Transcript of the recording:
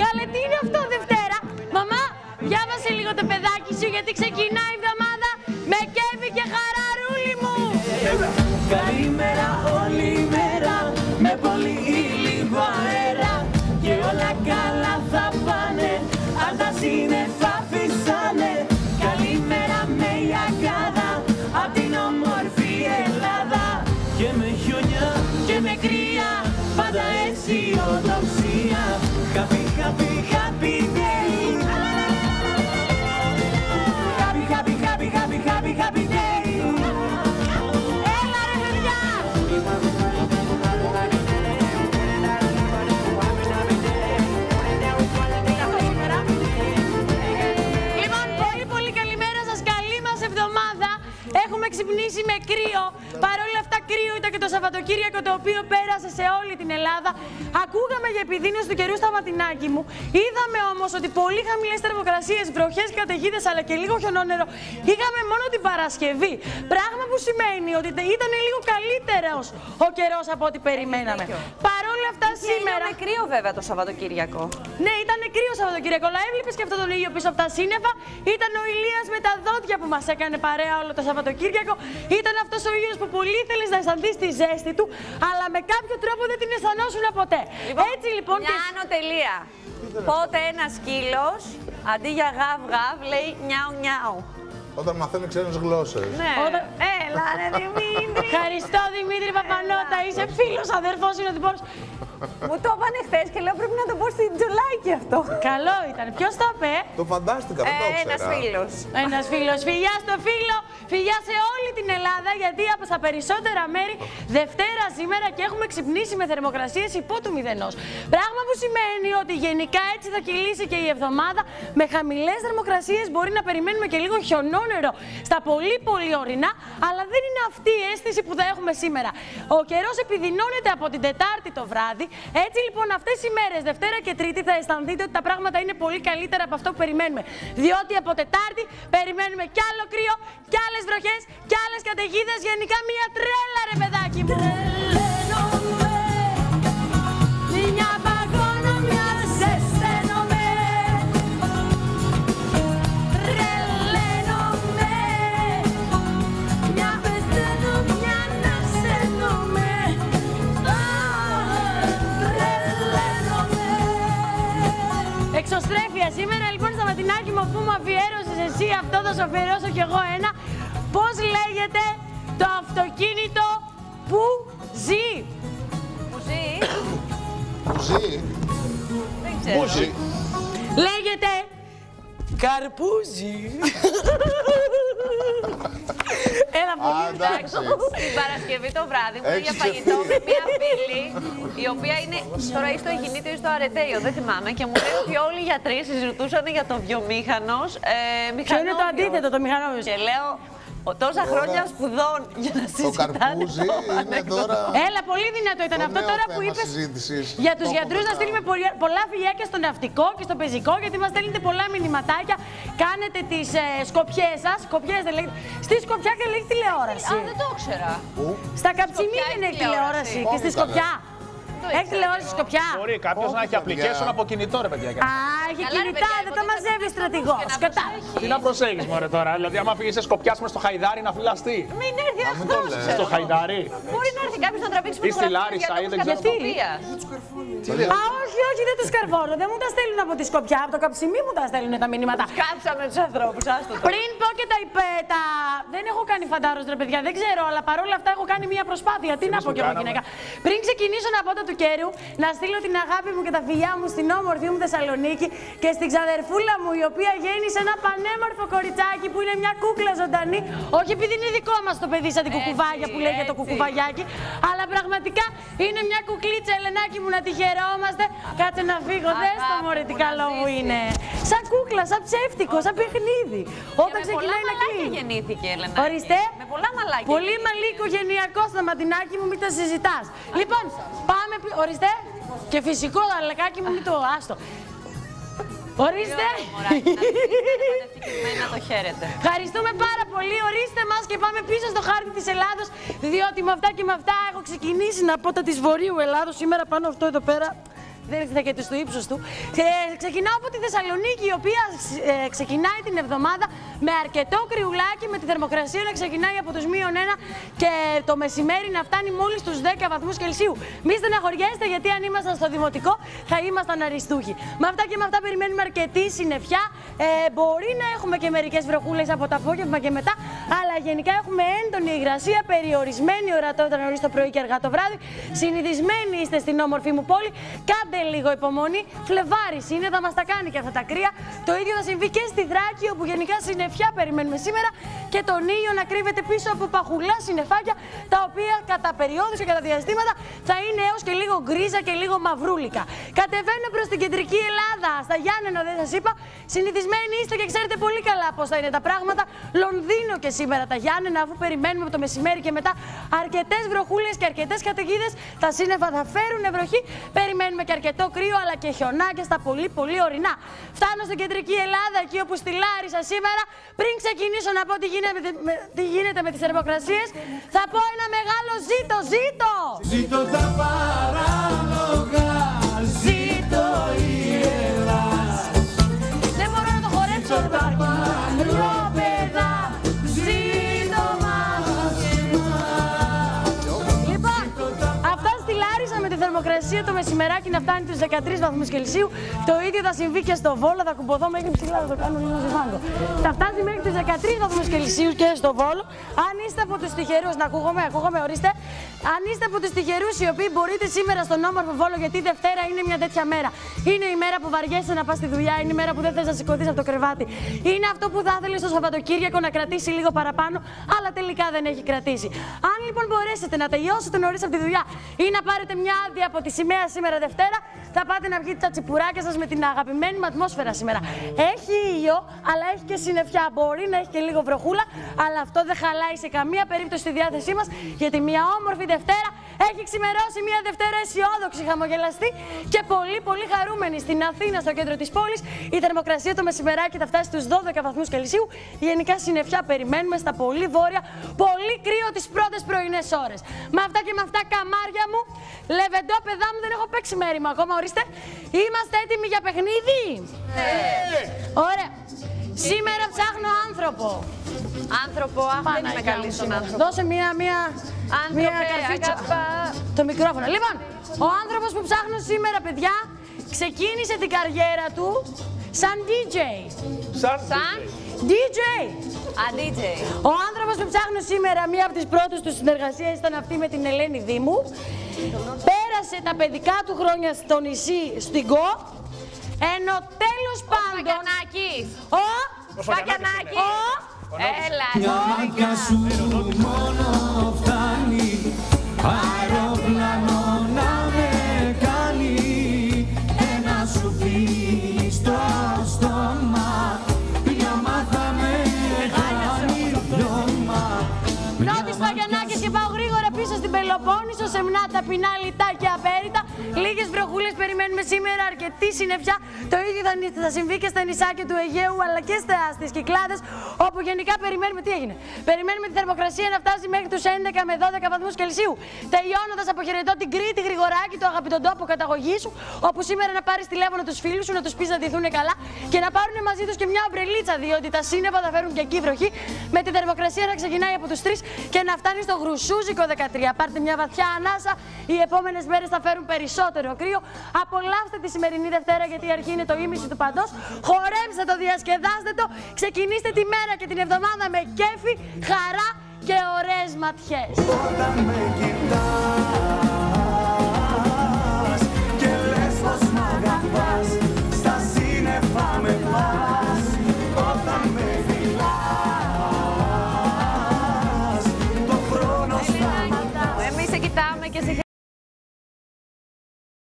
Καλέ, τι είναι αυτό Δευτέρα? Μαμά, διάβασε λίγο το παιδάκι σου γιατί ξεκινάει η εβδομάδα με κέφι και χαρά, ρούλι μου. Καλημέρα όλη η μέρα, με πολύ ή λίγο αέρα, και όλα καλά θα πάνε, αν τα σύννεφα φυσάνε. Καλημέρα με Ιαγκάδα, απ' την όμορφη Ελλάδα, και με χιονιά και με κρύα, πάντα αισιοδοξία. Happy, happy, happy day. Happy, happy, happy, happy, happy, happy day. Έλα ρε παιδιά! Λοιπόν, πολύ πολύ καλημέρα σας, καλή μας εβδομάδα. Έχουμε ξυπνήσει με κρύο. Παρ' όλα αυτά κρύο ήταν και το Σαββατοκύριακο, το οποίο πέρασε σε όλη την Ελλάδα. Ακούγαμε για επιδείνωση του καιρού στα ματινάκι μου. Είδαμε όμως ότι πολύ χαμηλές θερμοκρασίες, βροχές, καταιγίδες αλλά και λίγο χιονόνερο είχαμε μόνο την Παρασκευή. Πράγμα που σημαίνει ότι ήταν λίγο καλύτερος ο καιρός από ό,τι περιμέναμε. Παρ' όλα αυτά σήμερα. Ήταν κρύο βέβαια το Σαββατοκύριακο. Ναι, ήταν κρύο Σαββατοκύριακο, αλλά έβλεπες και αυτόν τον ήλιο πίσω από τα σύννεφα. Ήταν ο Ηλίας με τα δόντια που μας έκανε παρέα όλο το Σαββατοκύριακο. Ήταν αυτός ο ήλιος που πολύ ήθελες να αισθανθείς τη ζέστη του, αλλά με κάποιο τρόπο δεν την αισθανόσουν ποτέ. Έτσι λοιπόν. Μια ανωτελεία. Πότε ένα σκύλος αντί για γαβ γαβ λέει νιάου νιάου. Όταν μαθαίνει ξένες γλώσσες. Ναι. Έλα ρε Δημήτρη. Ευχαριστώ Δημήτρη Παπανότα, είσαι φίλος, αδερφός, είναι ο Δημήτρης. Μου το είπανε χθες και λέω πρέπει να το πω στην Τζολάκη αυτό. Καλό ήταν. Ποιος το είπε? Το φαντάστηκα, δεν το ήξερα. Ένας φίλος. Ένας φίλος. Φιλιά στο φίλο, φιλιά σε όλη την Ελλάδα, γιατί από στα περισσότερα μέρη Δευτέρα σήμερα και έχουμε ξυπνήσει με θερμοκρασίες υπό του μηδενός. Πράγμα που σημαίνει ότι γενικά έτσι θα κυλήσει και η εβδομάδα με χαμηλές θερμοκρασίες. Μπορεί να περιμένουμε και λίγο χιονόνερο στα πολύ πολύ ορεινά, αλλά δεν είναι αυτή η αίσθηση που θα έχουμε σήμερα. Ο καιρός επιδεινώνεται από την Τετάρτη το βράδυ. Έτσι λοιπόν αυτές οι μέρες, Δευτέρα και Τρίτη, θα αισθανθείτε ότι τα πράγματα είναι πολύ καλύτερα από αυτό που περιμένουμε. Διότι από Τετάρτη περιμένουμε κι άλλο κρύο, κι άλλες βροχές, κι άλλες καταιγίδες. Γενικά μια τρέλα ρε παιδάκι μου. Μια παγώνω, μια ζεσθένομαι. Τρελαίνομαι. Μια πεθαίνω, μια ανασένομαι. Εξωστρέφεια σήμερα λοιπόν στα ματινάκι μου, αφού μου αφιέρωσες εσύ αυτό, θα σου αφιερώσω κι εγώ ένα. Πώς λέγεται το αυτοκίνητο που ζει? Που ζει. Που ζει. Δεν ξέρω. Που ζει. Λέγεται καρπούζι. Έλα πολύ εντάξει. Την Παρασκευή το βράδυ μου Έχεις για φαγητό με ξεφύγει. μία φίλη, η οποία είναι τώρα ή στο Αιγινήτιο ή στο Αρετέιο, δεν θυμάμαι, και μου λέει ότι όλοι οι γιατροί συζητούσαν για το βιομήχανος. Ποιο είναι το αντίθετο, το μηχανόβιο? Και λέω, τόσα χρόνια σπουδών για να Το συζητάνε καρπούζι είναι τώρα. Έλα, πολύ δυνατό ήταν το αυτό νέο τώρα που θέμα είπες. συζήτησης. Για τους Το γιατρούς να έχω στείλουμε πολλά φιλιά και στο ναυτικό και στο πεζικό, γιατί μας στέλνετε πολλά μηνυματάκια. Κάνετε τις σκοπιές σας. Σκοπιές δεν λέγεται. Στη Σκοπιά και λέγεται τηλεόραση. Α, δεν το ήξερα. Πού? Στα Καψιμί Σκοπιά δεν έχει έχει τηλεόραση. τηλεόραση. Και στη Όχι, Σκοπιά. Έχει τηλεόραση στη Σκοπιά. Μπορεί κάποιο να έχει παιδιά. application από κινητό, ρε παιδιά. Α, έχει Καλά, ρε κινητά, παιδιά, δεν τα ποτέ μαζεύει θα στρατηγό. και να Κατά. προσέχει. Τι να προσέχει, μωρέ τώρα. Δηλαδή, άμα φύγει σε σκοπιά με στο Χαϊδάρι να φυλαστεί. Μην έρθει μην το αυτός, λες. ξέρω Στο εγώ. Χαϊδάρι. Μπορεί να έρθει κάποιος να τραβήξει Ή στη φωτογραφίες Λάρισα, για ή δεν λόγους ξέρω. κατασκοπίας. Α, όχι, όχι, δεν τους καρβώνω. Δεν μου τα στέλνουν από τη Σκοπιά. Από το Καψιμί μου τα στέλνουν τα μηνύματα. Κάψαμε τους ανθρώπους, άστο το. Πριν πω και τα. Δεν έχω κάνει φαντάρος ρε παιδιά, δεν ξέρω, αλλά παρόλα αυτά έχω κάνει μια προσπάθεια. Τι να πω κι εγώ κάναμε. γυναίκα. Πριν ξεκινήσω να πω τα του καιρού, να στείλω την αγάπη μου και τα φιλιά μου στην όμορφη μου Θεσσαλονίκη και στην ξαδερφούλα μου, η οποία γέννησε ένα πανέμορφο κοριτσάκι που είναι μια κούκλα ζωντανή. Όχι επειδή είναι δικό μας το παιδί, σαν την κουκουβάγια που λέγεται το κουκουβαγιάκι, αλλά πραγματικά είναι μια κουκλίτσα, Ελενάκι μου, να τη χαιρόμαστε. Κάτσε να φύγω, δες το μωρέ τι καλό μου είναι. Σαν κούκλα, σαν ψεύτικο, σαν παιχνίδι. Όταν ξεκινάει να κλείνει. γεννήθηκε, Ελένα. Ορίστε. Με πολλά μαλάκια. Πολύ μαλλί οικογενειακό στα ματινάκι μου, μην τα συζητάς. Λοιπόν, πάμε. Ορίστε. Και φυσικό, αλεκάκι μου, μην το άστο. Ορίστε. Να το χαίρετε. Ευχαριστούμε πάρα πολύ. Ορίστε μας και πάμε πίσω στο χάρτη της Ελλάδος. Διότι με αυτά και με αυτά έχω ξεκινήσει να πω τα της Βορείου Ελλάδος. Σήμερα πάνω αυτό εδώ πέρα δεν ήρθε και του ύψους του. Ξεκινάω από τη Θεσσαλονίκη, η οποία ξεκινάει την εβδομάδα με αρκετό κρυουλάκι, με τη θερμοκρασία να ξεκινάει από τους -1 και το μεσημέρι να φτάνει μόλις τους 10 βαθμούς Κελσίου. Μη στεναχωριέστε, γιατί αν ήμασταν στο δημοτικό θα ήμασταν αριστούχοι. Με αυτά και με αυτά περιμένουμε αρκετή συννεφιά. Μπορεί να έχουμε και μερικές βροχούλες από το απόγευμα και μετά, αλλά γενικά έχουμε έντονη υγρασία, περιορισμένη ορατότητα νωρίς το πρωί και αργά το βράδυ. Συνηθισμένοι είστε στην όμορφη μου πόλη. Κάντε λίγο υπομονή. Φλεβάρης είναι, θα μας τα κάνει και αυτά τα κρύα. Το ίδιο θα συμβεί και στη Θράκη, όπου γενικά συννεφιά περιμένουμε σήμερα και τον ήλιο να κρύβεται πίσω από παχουλά συννεφάκια, τα οποία κατά περιόδους και κατά διαστήματα θα είναι έως και λίγο γκρίζα και λίγο μαυρούλικα. Κατεβαίνω προς την κεντρική Ελλάδα. Στα Γιάννενα δεν σας είπα. Συνηθισμένοι είστε και ξέρετε πολύ καλά πώς θα είναι τα πράγματα. Λονδίνο και σήμερα τα Γιάννενα, αφού περιμένουμε από το μεσημέρι και μετά αρκετές βροχούλες και αρκετές καταιγίδες. Τα σύννεφα θα φέρουν βροχή. Περιμένουμε και αρκετό κρύο, αλλά και χιονάκια στα πολύ ορεινά. Φτάνω στην κεντρική Ελλάδα, εκεί όπου στη Λάρισα σήμερα. Πριν ξεκινήσω να πω τι γίνεται με τις θερμοκρασίες, θα πω ένα μεγάλο ζήτο, ζήτο! Ζήτω τα παράλογα, ζήτω η Ελλάς. Δεν μπορώ να το χορέψω, Ζήτω τα παραλόπεδα, ζήτω μας. Λοιπόν, αυτά στη Λάρισα με τη θερμοκρασία το μεσημεράκι να φτάνει τους 13 βαθμούς Κελσίου. Το ίδιο θα συμβεί και στο Βόλο. Θα κουμπωθώ μέχρι ψηλά, θα το κάνω λίγο ζευγάγκο. Θα φτάσει μέχρι τους 13 βαθμούς Κελσίου και στο Βόλο. Αν είστε από τους τυχερούς, να ακούγομαι, ορίστε. Αν είστε από τους τυχερούς οι οποίοι μπορείτε σήμερα στον όμορφο Βόλο, γιατί η Δευτέρα είναι μια τέτοια μέρα. Είναι η μέρα που βαριέσαι να πας στη δουλειά, είναι η μέρα που δεν θες να σηκωθείς από το κρεβάτι. Είναι αυτό που θα ήθελες στο Σαββατοκύριακο να κρατήσει λίγο παραπάνω, αλλά τελικά δεν έχει κρατήσει. Αν λοιπόν μπορέσετε να τελειώσετε νωρίς από τη δουλειά ή να πάρετε μια άδεια από τη σημαία σήμερα Δευτέρα, θα πάτε να βγείτε τα τσιπουράκια σας με την αγαπημένη μου ατμόσφαιρα σήμερα. Έχει ήλιο, αλλά έχει και συννεφιά. Μπορεί να έχει και λίγο βροχούλα, αλλά αυτό δεν χαλάει σε καμία περίπτωση τη διάθεσή μας, γιατί μια όμορφη Δευτέρα έχει ξημερώσει, μια Δευτέρα αισιόδοξη, χαμογελαστή και πολύ χαρούμενη. Στην Αθήνα, στο κέντρο της πόλης, η θερμοκρασία το μεσημεράκι θα φτάσει στους 12 βαθμούς Κελσίου. Γενικά συννεφιά περιμένουμε στα πολύ βόρεια, πολύ κρύο τις πρώτες πρωινές ώρες. Με αυτά και με αυτά, καμάρια μου, λεβεντό παιδά μου, δεν έχω παίξει μέρημα ακόμα, ορίστε. Είμαστε έτοιμοι για παιχνίδι? Ωραία. Σήμερα ψάχνω άνθρωπο. Άνθρωπο, δεν είμαι καλή στον άνθρωπο. Δώσε μία καρφίτσα. Το μικρόφωνο. Λοιπόν, ο άνθρωπος που ψάχνω σήμερα, παιδιά, ξεκίνησε την καριέρα του σαν DJ. Σαν DJ. DJ. Ο άνθρωπος που ψάχνω σήμερα, μία από τις πρώτες του συνεργασίες ήταν αυτή με την Ελένη Δήμου. Πέρασε τα παιδικά του χρόνια στο νησί, στην Κο. Ενώ τέλος πάντων... Ο Σπακιανάκης. Έλα. Μια μάτια σου μόνο φτάνει, αεροπλάνο να με κάνει, ένα σου φύγει στο στόμα, λιώμα θα με κάνει, λιώμα. Νότης Σπακιανάκης και πάω γρήγορα πίσω στην Πελοπόννησο, σεμνά, ταπεινά, λιτά και απέριτα. Λίγες βροχούλες περιμένουμε σήμερα, αρκετή συννεφιά. Το ίδιο θα συμβεί και στα νησάκια του Αιγαίου, αλλά και στις Κυκλάδες, όπου γενικά περιμένουμε τι έγινε. Περιμένουμε τη θερμοκρασία να φτάσει μέχρι τους 11 με 12 βαθμούς Κελσίου. Τελειώνοντας, αποχαιρετώ την Κρήτη Γρηγοράκη, το αγαπητό τόπο καταγωγή σου, όπου σήμερα να πάρεις τηλέφωνο τους φίλους σου, να τους πεις να ντυθούν καλά και να πάρουν μαζί τους και μια ομπρελίτσα, διότι τα σύννεφα θα φέρουν και εκεί βροχή, με τη θερμοκρασία να ξεκινάει από τους 3 και να φτάνει στο γρουσούζικο 13. Πάρτε μια βαθιά ανάσα, οι επόμενες μέρες θα φέρουν περισσότερο κρύο. Απολαύστε τη σημερινή Δευτέρα, γιατί η αρχή είναι το ίμιση του παντός. Χορέψτε το, διασκεδάστε το, ξεκινήστε τη μέρα και την εβδομάδα με κέφι, χαρά και ωραίες ματιές. Όταν με κοιτάς